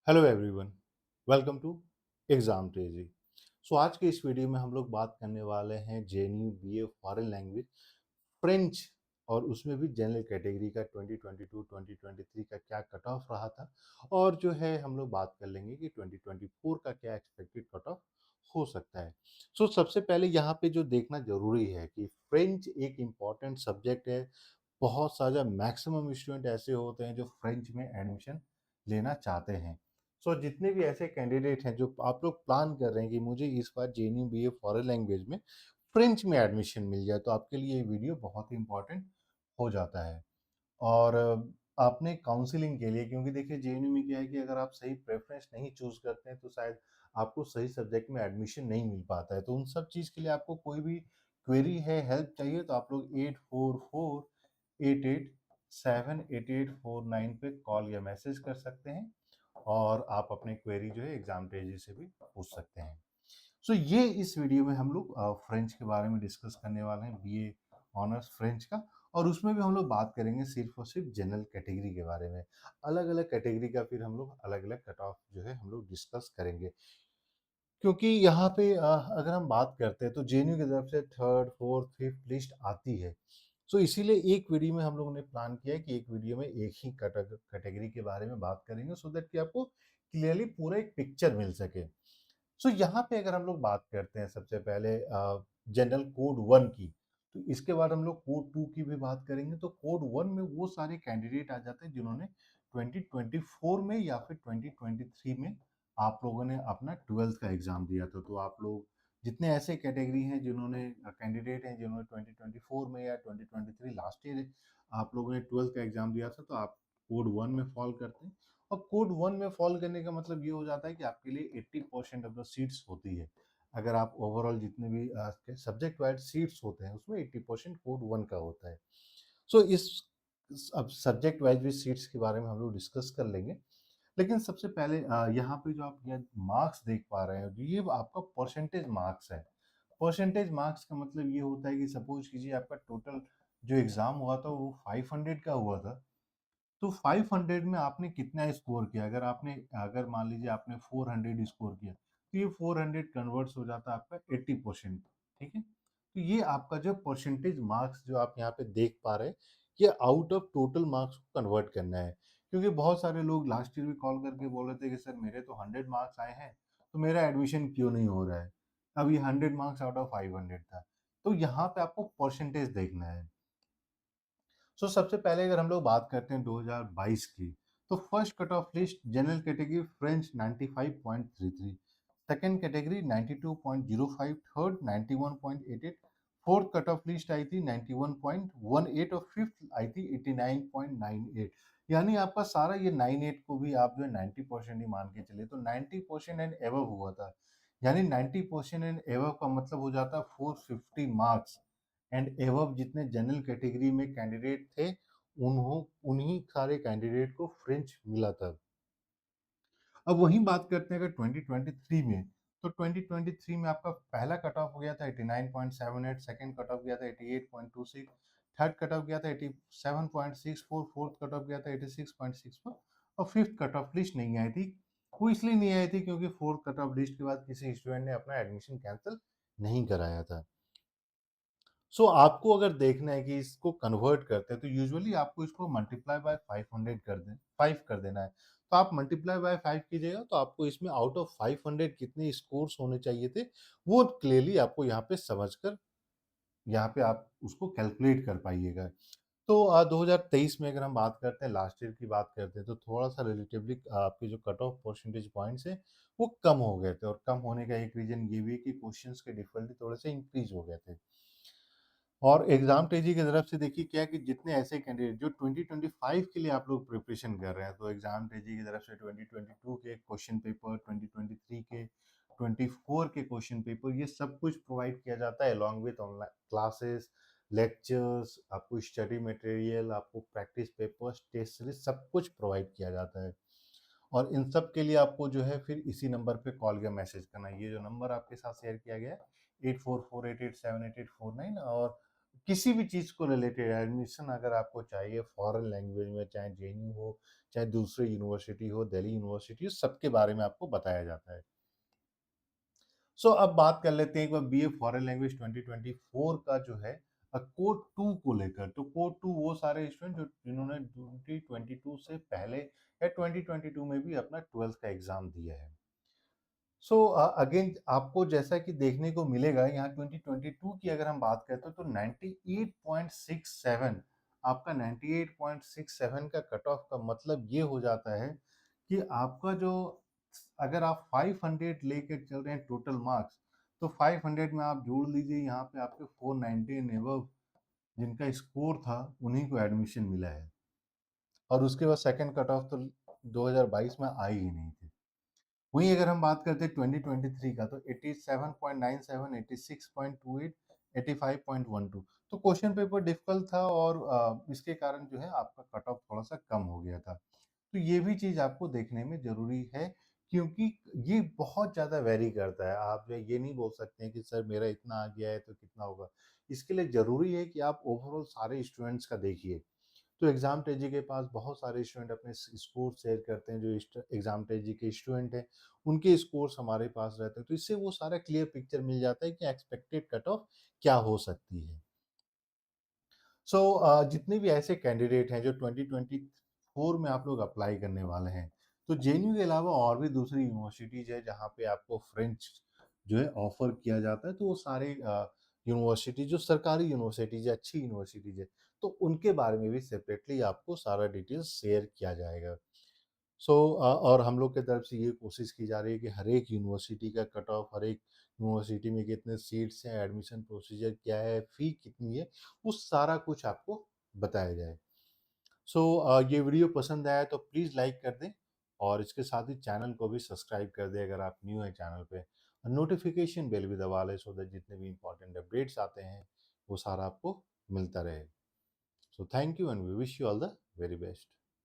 Hello everyone, welcome to exam strategy. आज के इस वीडियो में हम लोग बात करने वाले हैं JNU BA foreign language French और उसमें भी जनरल कैटेगरी का 2022-2023 का क्या कट ऑफ रहा था। और जो है हम लोग बात कर लेंगे कि 2024 का क्या एक्सपेक्टेड कट ऑफ हो सकता है। सबसे पहले यहाँ पे जो देखना जरूरी है कि फ्रेंच एक इम्पॉर्टेंट सब्जेक्ट है। बहुत सारा मैक्सिमम स्टूडेंट ऐसे होते हैं जो फ्रेंच में एडमिशन लेना चाहते हैं। जितने भी ऐसे कैंडिडेट हैं जो आप लोग प्लान कर रहे हैं कि मुझे इस बार जेएनयू बीए फॉरेन लैंग्वेज में फ्रेंच में एडमिशन मिल जाए, तो आपके लिए ये वीडियो बहुत ही इम्पोर्टेंट हो जाता है। और आपने काउंसलिंग के लिए, क्योंकि देखिए जेएनयू में क्या है कि अगर आप सही प्रेफरेंस नहीं चूज करते हैं तो शायद आपको सही सब्जेक्ट में एडमिशन नहीं मिल पाता है। तो उन सब चीज़ के लिए आपको कोई भी क्वेरी है, हेल्प चाहिए, तो आप लोग 8448878849 पे कॉल या मैसेज कर सकते हैं और आप अपनी क्वेरी जो है एग्जाम पेजी से भी पूछ सकते हैं। ये इस वीडियो में हम लोग फ्रेंच के बारे में डिस्कस करने वाले हैं, बीए ऑनर्स फ्रेंच का। और उसमें भी हम लोग बात करेंगे सिर्फ और सिर्फ जनरल कैटेगरी के बारे में। अलग अलग कैटेगरी का फिर हम लोग अलग अलग कट ऑफ जो है हम लोग डिस्कस करेंगे, क्योंकि यहाँ पे अगर हम बात करते हैं तो जेएनयू की तरफ से थर्ड फोर्थ फिफ्थ लिस्ट आती है। इसीलिए एक वीडियो में हम लोगों ने प्लान किया है कि एक वीडियो में एक ही कैटेगरी के बारे में बात करेंगे, सो दैट कि आपको क्लियरली पूरा एक पिक्चर मिल सके। यहाँ पे अगर हम लोग बात करते हैं सबसे पहले जनरल कोड 1 की, तो इसके बाद हम लोग कोड 2 की भी बात करेंगे। तो कोड 1 में वो सारे कैंडिडेट आ जाते हैं जिन्होंने 2024 में या फिर 2023 में आप लोगों ने अपना 12th का एग्जाम दिया था। तो आप लोग जितने ऐसे कैटेगरी हैं जिन्होंने कैंडिडेट हैं जिन्होंने 2024 में या 2023 लास्ट ईयर आप लोगों ने 12th का एग्जाम दिया था, तो आप कोड 1 में फॉल करते हैं। और कोड 1 में फॉल करने का मतलब ये हो जाता है कि आपके लिए 80% ऑफ द सीट्स होती है। अगर आप ओवरऑल जितने भी सब्जेक्ट वाइज सीट्स होते हैं उसमें 80% कोड 1 का होता है। अब सब्जेक्ट वाइज भी सीट्स के बारे में हम लोग डिस्कस कर लेंगे। लेकिन सबसे पहले यहाँ पे जो आप ये मार्क्स देख पा रहे हैं, ये आपका परसेंटेज मार्क्स है। परसेंटेज मार्क्स का मतलब ये होता है कि सपोज कीजिए आपका टोटल जो एग्जाम हुआ था वो 500 का हुआ था। तो 500 में आपने कितना स्कोर किया? अगर मान लीजिए आपने 400 स्कोर किया, तो ये 400 कन्वर्ट्स हो जाता है आपका 80%। ठीक है, तो ये आपका जो परसेंटेज मार्क्स जो आप यहाँ पे देख पा रहे हैं, ये आउट ऑफ टोटल मार्क्स को कन्वर्ट करना है। क्योंकि बहुत सारे लोग लास्ट ईयर भी कॉल करके बोल रहे थे कि सर मेरे तो 100 मार्क्स आए हैं, तो मेरा एडमिशन क्यों नहीं हो रहा है? अब ये 100 मार्क्स आउट ऑफ 500 था। तो यहाँ पे आपको परसेंटेज देखना है। सबसे पहले अगर हम लोग बात करते हैं 2022 की, तो first cut off list general category French 95.33, second category 92.05, third 91.88, fourth cut off list आई थी 91.18 और फिफ्थ आई थी 89.98। यानी आपका सारा ये 98 को भी आप जो है 90% ही मान के चले, तो 90% एंड एबव हुआ था। यानी 90% एंड एबव का मतलब हो जाता है 450 मार्क्स एंड एबव जितने जनरल कैटेगरी में कैंडिडेट थे, उन्हीं सारे कैंडिडेट को फ्रेंच मिला था। अब वही बात करते हैं अगर 2023 में, तो 2023 में आपका पहला कट ऑफ हो गया था 89.78, सेकंड कट ऑफ गया था 88.26, थर्ड कट ऑफ गया था 87.64, फोर्थ कट ऑफ गया था 86.64 और फिफ्थ कट ऑफ लिस्ट नहीं आई थी। वो इसलिए नहीं आई थी क्योंकि फोर्थ कट ऑफ लिस्ट के बाद किसी स्टूडेंट ने अपना एडमिशन कैंसिल नहीं कराया था। आपको अगर देखना है कि इसको कन्वर्ट करते हैं, तो यूजुअली आपको इसको मल्टीप्लाई बाय 500 कर दें 5 कर देना है। तो आप मल्टीप्लाई बाय 5 कीजिएगा तो आपको इसमें आउट ऑफ 500 कितने स्कोर्स होने चाहिए थे, वो क्लियरली आपको यहाँ पे समझकर यहाँ पे आप उसको कैलकुलेट कर पाइएगा। 2023 में अगर हम बात करते हैं, लास्ट ईयर की बात करते हैं, तो थोड़ा सा रिलेटिवली आपके जो कट ऑफ परसेंटेज पॉइंट्स है वो कम हो गए थे। और कम होने का एक रीजन ये भी है कि क्वेश्चंस के डिफिकल्टी थोड़े से इंक्रीज हो गए थे। और एग्जाम तेजी की तरफ से देखिए क्या है कि जितने ऐसे कैंडिडेट जो 2025 के लिए आप लोग प्रिपरेशन कर रहे हैं, तो एग्जाम तेजी की तरफ से 2022 के क्वेश्चन पेपर, 2023 के, 24 के क्वेश्चन पेपर, ये सब कुछ प्रोवाइड किया जाता है along with online classes, lectures, आपको स्टडी मटेरियल, आपको प्रैक्टिस पेपर्स, टेस्ट सीरीज, सब कुछ प्रोवाइड किया जाता है। और इन सब के लिए आपको जो है फिर इसी नंबर पे कॉल या मैसेज करना है। ये जो नंबर आपके साथ शेयर किया गया है 8448878849, और किसी भी चीज़ को रिलेटेड एडमिशन अगर आपको चाहिए फॉरेन लैंग्वेज में, चाहे जेएनयू हो, चाहे दूसरी यूनिवर्सिटी हो, दिल्ली यूनिवर्सिटी हो, सबके बारे में आपको बताया जाता है। अब बात कर लेते हैं एक बार बीए फॉरेन लैंग्वेज 2024 का जो है कोड 2 को लेकर। तो कोड 2 वो सारे स्टूडेंट जो जिन्होंने 2022 से पहले या 2022 में भी अपना 12th का एग्जाम दिया है। अगेन आपको जैसा कि देखने को मिलेगा यहाँ 2022 की अगर हम बात करते हैं तो 98.67, आपका 98.67 का कट ऑफ का मतलब ये हो जाता है कि आपका जो, अगर आप 500 लेकर चल रहे हैं टोटल मार्क्स, तो 500 में आप जोड़ लीजिए यहाँ पे आपके 490 एबव जिनका स्कोर था उन्हीं को एडमिशन मिला है। और उसके बाद सेकंड कट ऑफ तो 2022 में आई ही नहीं थी। वहीं अगर हम बात करते हैं 2023 का तो 87.97, 86.28, 85.12, तो क्वेश्चन पेपर डिफिकल्ट था और इसके कारण जो है आपका कट ऑफ थोड़ा सा कम हो गया था। तो ये भी चीज़ आपको देखने में ज़रूरी है, क्योंकि ये बहुत ज़्यादा वेरी करता है। आप जो है ये नहीं बोल सकते हैं कि सर मेरा इतना आ गया है तो कितना होगा। इसके लिए ज़रूरी है कि आप ओवरऑल सारे स्टूडेंट्स का देखिए। तो एग्ज़ाम टेजी के पास बहुत सारे स्टूडेंट अपने स्कोर शेयर करते हैं, जो एग्ज़ाम टेजी के स्टूडेंट हैं उनके स्कोर्स हमारे पास रहते हैं, तो इससे वो सारा क्लियर पिक्चर मिल जाता है कि एक्सपेक्टेड कट ऑफ क्या हो सकती है। जितने भी ऐसे कैंडिडेट हैं जो 2024 में आप लोग अप्लाई करने वाले हैं, तो जेएनयू के अलावा और भी दूसरी यूनिवर्सिटीज है जहाँ पे आपको फ्रेंच जो है ऑफर किया जाता है, तो वो सारे यूनिवर्सिटी जो सरकारी यूनिवर्सिटीज है, अच्छी यूनिवर्सिटीज है, तो उनके बारे में भी सेपरेटली आपको सारा डिटेल्स शेयर किया जाएगा। और हम लोग की तरफ से ये कोशिश की जा रही है कि हर एक यूनिवर्सिटी का कट ऑफ, हर एक यूनिवर्सिटी में कितने सीट्स हैं, एडमिशन प्रोसीजर क्या है, फ़ी कितनी है, वो सारा कुछ आपको बताया जाए। ये वीडियो पसंद आया तो प्लीज़ लाइक कर दें और इसके साथ ही चैनल को भी सब्सक्राइब कर दें अगर आप न्यू हैं चैनल पे। नोटिफ़िकेशन बेल भी दबा लें सो दैट जितने भी इम्पोर्टेंट अपडेट्स आते हैं, वो सारा आपको मिलता रहे। Thank you and we wish you all the very best.